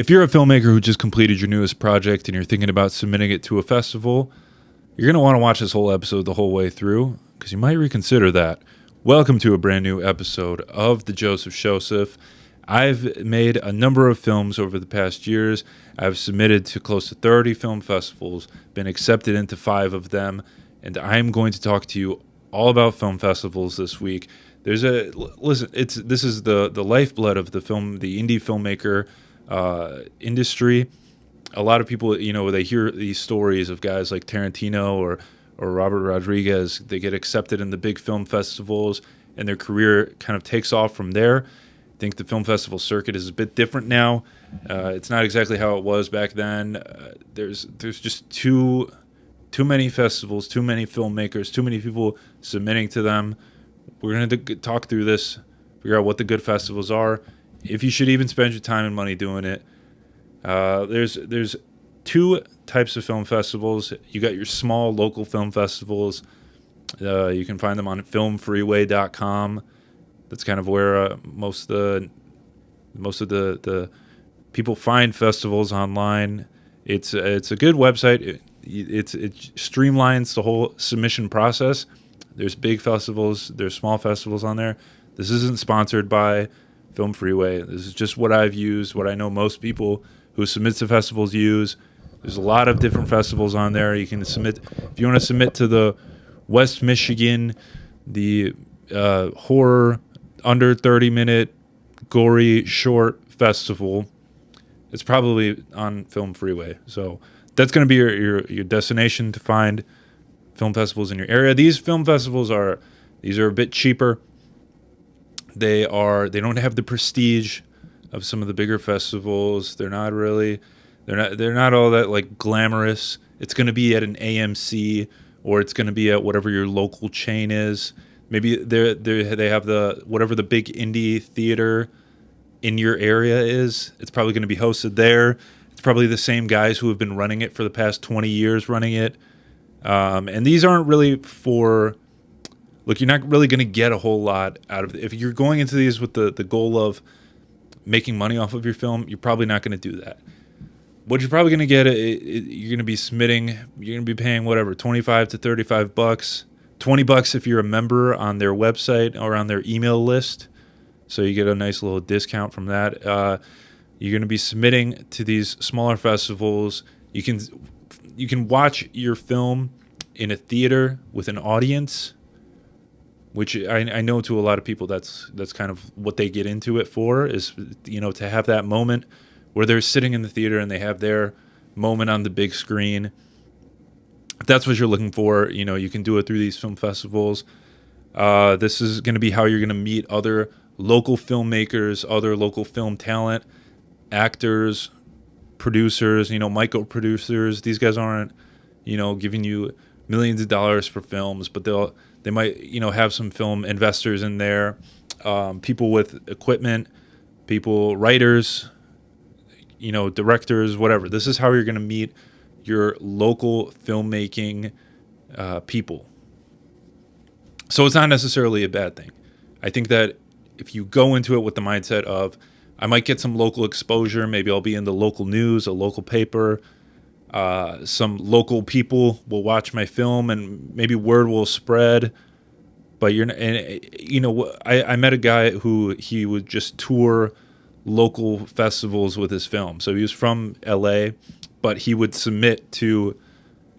If you're a filmmaker who just completed your newest project and you're thinking about submitting it to a festival, you're going to want to watch this whole episode the whole way through because you might reconsider that. Welcome to a brand new episode of the Showseph. I've made a number of films over the past years. I've submitted to close to 30 film festivals, been accepted into 5 of them, and I'm going to talk to you all about film festivals this week. This is the lifeblood of the indie filmmaker industry. A lot of people, they hear these stories of guys like Tarantino or Robert Rodriguez. They get accepted in the big film festivals, and their career kind of takes off from there. I think the film festival circuit is a bit different now. It's not exactly how it was back then. There's just too many festivals, too many filmmakers, too many people submitting to them. We're going to talk through this, figure out what the good festivals are, if you should even spend your time and money doing it. There's 2 types of film festivals. You got your small local film festivals. You can find them on filmfreeway.com. That's kind of where most of the people find festivals online. It's a good website. It streamlines the whole submission process. There's big festivals, there's small festivals on there. This isn't sponsored by Film Freeway. This is just what I've used, what I know most people who submit to festivals use. There's a lot of different festivals on there. You can submit, if you want to submit to the West Michigan, the horror under 30-minute gory short festival, it's probably on Film Freeway. So that's going to be your destination to find film festivals in your area. These film festivals are a bit cheaper. They don't have the prestige of some of the bigger festivals. They're not all that like glamorous. It's going to be at an AMC or it's going to be at whatever your local chain is. Maybe they have whatever the big indie theater in your area is. It's probably going to be hosted there. It's probably the same guys who have been running it for the past 20 years running it. And these aren't really for... Look, you're not really going to get a whole lot out of it. If you're going into these with the goal of making money off of your film, you're probably not going to do that. What you're probably going to get, you're going to be submitting, you're going to be paying whatever, $25 to $35, $20 if you're a member on their website or on their email list. So you get a nice little discount from that. You're going to be submitting to these smaller festivals. You can watch your film in a theater with an audience, which I know to a lot of people that's kind of what they get into it for, is to have that moment where they're sitting in the theater and they have their moment on the big screen. If that's what you're looking for, you can do it through these film festivals. This is going to be how you're going to meet other local filmmakers, other local film talent, actors, producers, micro producers. These guys aren't, giving you millions of dollars for films, but they might, have some film investors in there, people with equipment, writers, directors, whatever. This is how you're going to meet your local filmmaking people. So it's not necessarily a bad thing. I think that if you go into it with the mindset of, I might get some local exposure, maybe I'll be in the local news, a local paper, some local people will watch my film and maybe word will spread. But I met a guy who he would just tour local festivals with his film. So he was from LA, but he would submit to,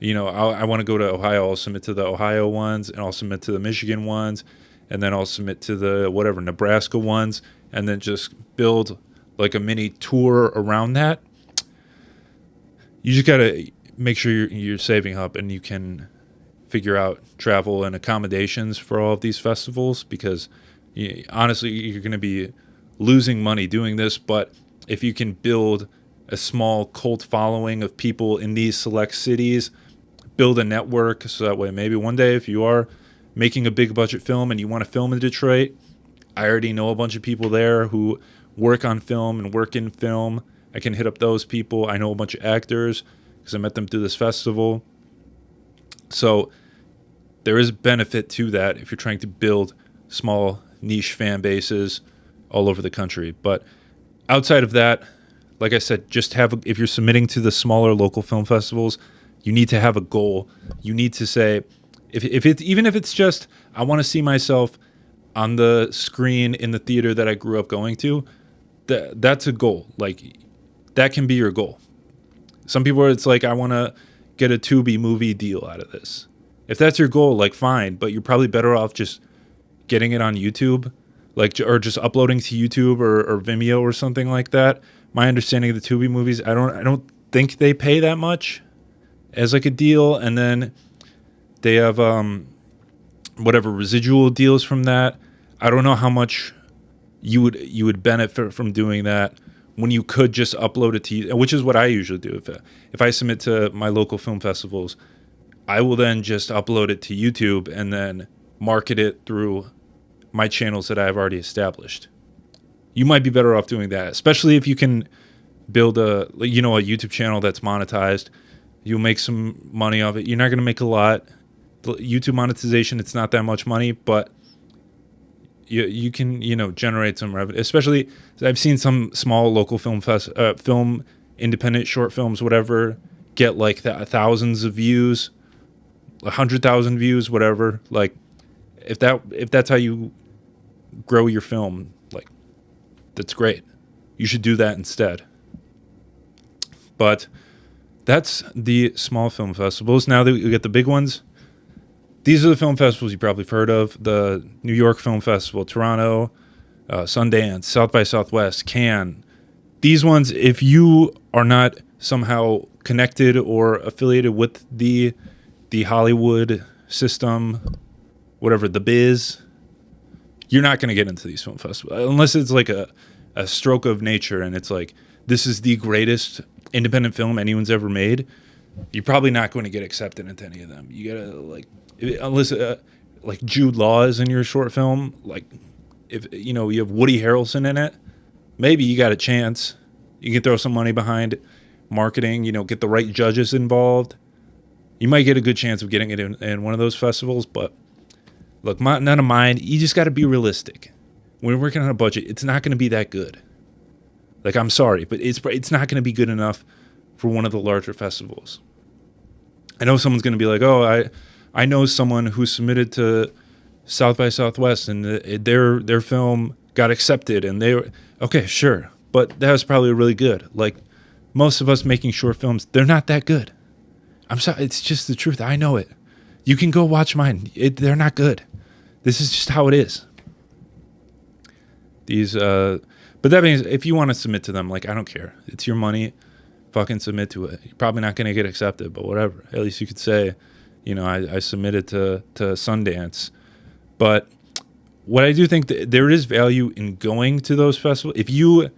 I want to go to Ohio. I'll submit to the Ohio ones, and I'll submit to the Michigan ones, and then I'll submit to the Nebraska ones, and then just build like a mini tour around that. You just got to make sure you're saving up and you can figure out travel and accommodations for all of these festivals, because honestly, you're going to be losing money doing this. But if you can build a small cult following of people in these select cities, build a network, so that way maybe one day if you are making a big budget film and you want to film in Detroit, I already know a bunch of people there who work on film and work in film. I can hit up those people. I know a bunch of actors because I met them through this festival. So there is benefit to that if you're trying to build small niche fan bases all over the country. But outside of that, like I said, just if you're submitting to the smaller local film festivals, you need to have a goal. You need to say, even if it's just, I want to see myself on the screen in the theater that I grew up going to, that's a goal. Like, that can be your goal. Some people, it's like, I want to get a Tubi movie deal out of this. If that's your goal, like, fine, but you're probably better off just getting it on YouTube, like, or just uploading to YouTube or Vimeo or something like that. My understanding of the Tubi movies, I don't think they pay that much as like a deal, and then they have whatever residual deals from that. I don't know how much you would benefit from doing that when you could just upload it to you, which is what I usually do. If I submit to my local film festivals, I will then just upload it to YouTube and then market it through my channels that I've already established. You might be better off doing that, especially if you can build a YouTube channel that's monetized. You'll make some money off it. You're not going to make a lot. YouTube monetization, it's not that much money, but you can generate some revenue. Especially, I've seen some small local film independent short films, whatever, get like thousands of views, 100,000 views, whatever. Like, if that's how you grow your film, like, that's great. You should do that instead. But that's the small film festivals. Now that we get the big ones, these are the film festivals you probably have heard of: the New York Film Festival, Toronto, Sundance, South by Southwest, Cannes. These ones, if you are not somehow connected or affiliated with the Hollywood system, whatever, the biz, you're not going to get into these film festivals unless it's like a stroke of nature and it's like, this is the greatest independent film anyone's ever made. You're probably not going to get accepted into any of them. You gotta unless like Jude Law is in your short film, like if you have Woody Harrelson in it, maybe you got a chance. You can throw some money behind marketing, get the right judges involved. You might get a good chance of getting it in one of those festivals, but look, none of mine. You just got to be realistic. When we're working on a budget, it's not going to be that good. Like, I'm sorry, but it's not going to be good enough for one of the larger festivals. I know someone's going to be like, oh, I know someone who submitted to South by Southwest and their film got accepted, and they were, okay, sure, but that was probably really good. Like, most of us making short films, they're not that good. I'm sorry, it's just the truth. I know it. You can go watch mine. They're not good. This is just how it is. But that means if you want to submit to them, like, I don't care. It's your money. Fucking submit to it. You're probably not going to get accepted, but whatever. At least you could say, I submitted to Sundance. But what I do think that there is value in going to those festivals. If you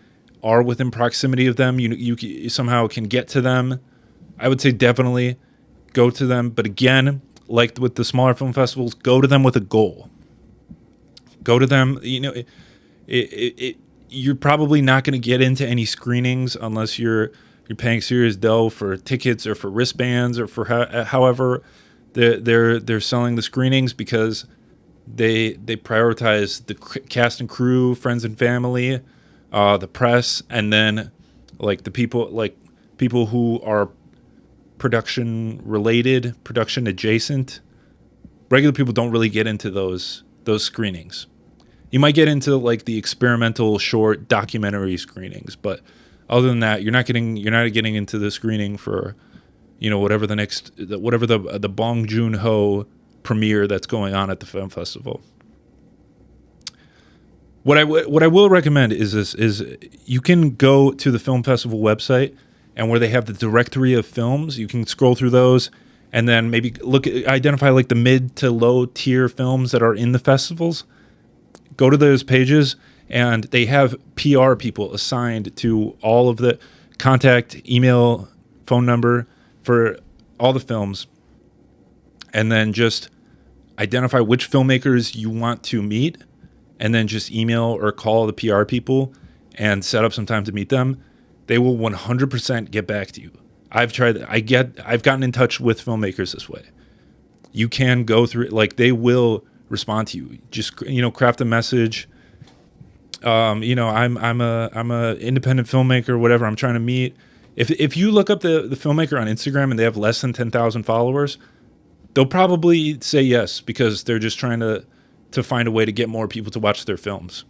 are within proximity of them, you somehow can get to them, I would say definitely go to them. But again, like with the smaller film festivals, go to them with a goal. Go to them, you're probably not going to get into any screenings unless you're paying serious dough for tickets or for wristbands or for however they're selling the screenings, because they prioritize the cast and crew, friends and family, the press, and then like the people who are production related, production adjacent. Regular people don't really get into those screenings. You might get into like the experimental short documentary screenings, but other than that, you're not getting into the screening for, whatever the Bong Joon-ho premiere that's going on at the film festival. What I will recommend is you can go to the film festival website, and where they have the directory of films, you can scroll through those and then maybe identify like the mid to low tier films that are in the festivals. Go to those pages, and they have PR people assigned to all of the contact, email, phone number for all the films, and then just identify which filmmakers you want to meet, and then just email or call the PR people and set up some time to meet them. They will 100% get back to you. I've tried that. I've gotten in touch with filmmakers this way. You can go through it, like they will respond to you. Just, craft a message, I'm a independent filmmaker, whatever. I'm trying to meet. If you look up the filmmaker on Instagram and they have less than 10,000 followers, they'll probably say yes because they're just trying to find a way to get more people to watch their films.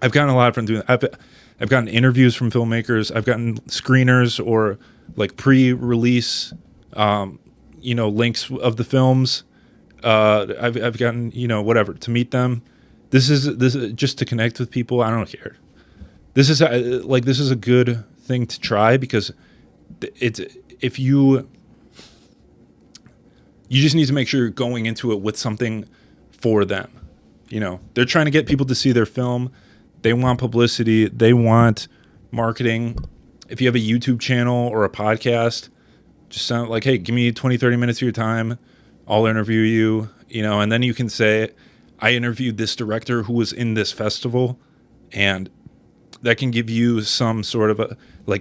I've gotten a lot from doing. I've gotten interviews from filmmakers. I've gotten screeners or like pre-release, links of the films. I've gotten whatever to meet them. This is just to connect with people. I don't care. This is a good thing to try because it's if you just need to make sure you're going into it with something for them. They're trying to get people to see their film. They want publicity. They want marketing. If you have a YouTube channel or a podcast, just sound like, hey, give me 20, 30 minutes of your time. I'll interview you, and then you can say, I interviewed this director who was in this festival, and that can give you some sort of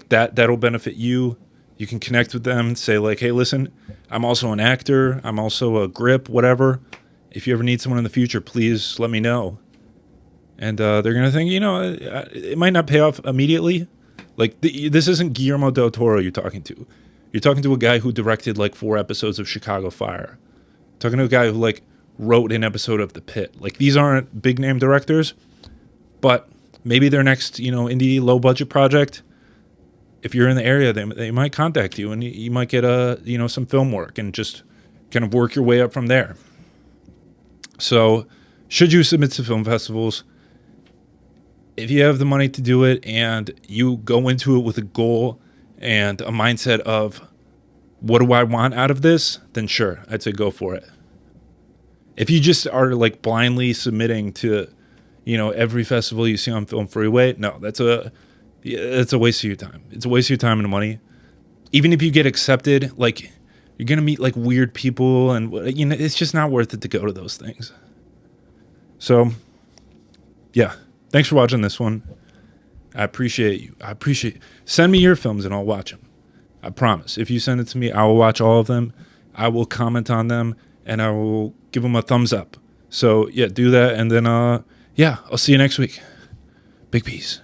that'll benefit you. You can connect with them and say like, hey, listen, I'm also an actor. I'm also a grip, whatever. If you ever need someone in the future, please let me know. And they're going to think, it might not pay off immediately. Like, this isn't Guillermo del Toro you're talking to. You're talking to a guy who directed, 4 episodes of Chicago Fire. Talking to a guy who, wrote an episode of The Pit. These aren't big-name directors, but maybe their next, indie, low-budget project, if you're in the area, they might contact you, and you might get, some film work and just kind of work your way up from there. So, should you submit to film festivals? If you have the money to do it and you go into it with a goal and a mindset of what do I want out of this, then sure, I'd say go for it. If you just are blindly submitting to, every festival you see on Film Freeway, no, that's a waste of your time. It's a waste of your time and money. Even if you get accepted, you're going to meet weird people and, it's just not worth it to go to those things. So, yeah. Thanks for watching this one. I appreciate you. Send me your films and I'll watch them. I promise. If you send it to me, I will watch all of them. I will comment on them and I will give them a thumbs up. So, yeah, do that. And then, I'll see you next week. Big peace.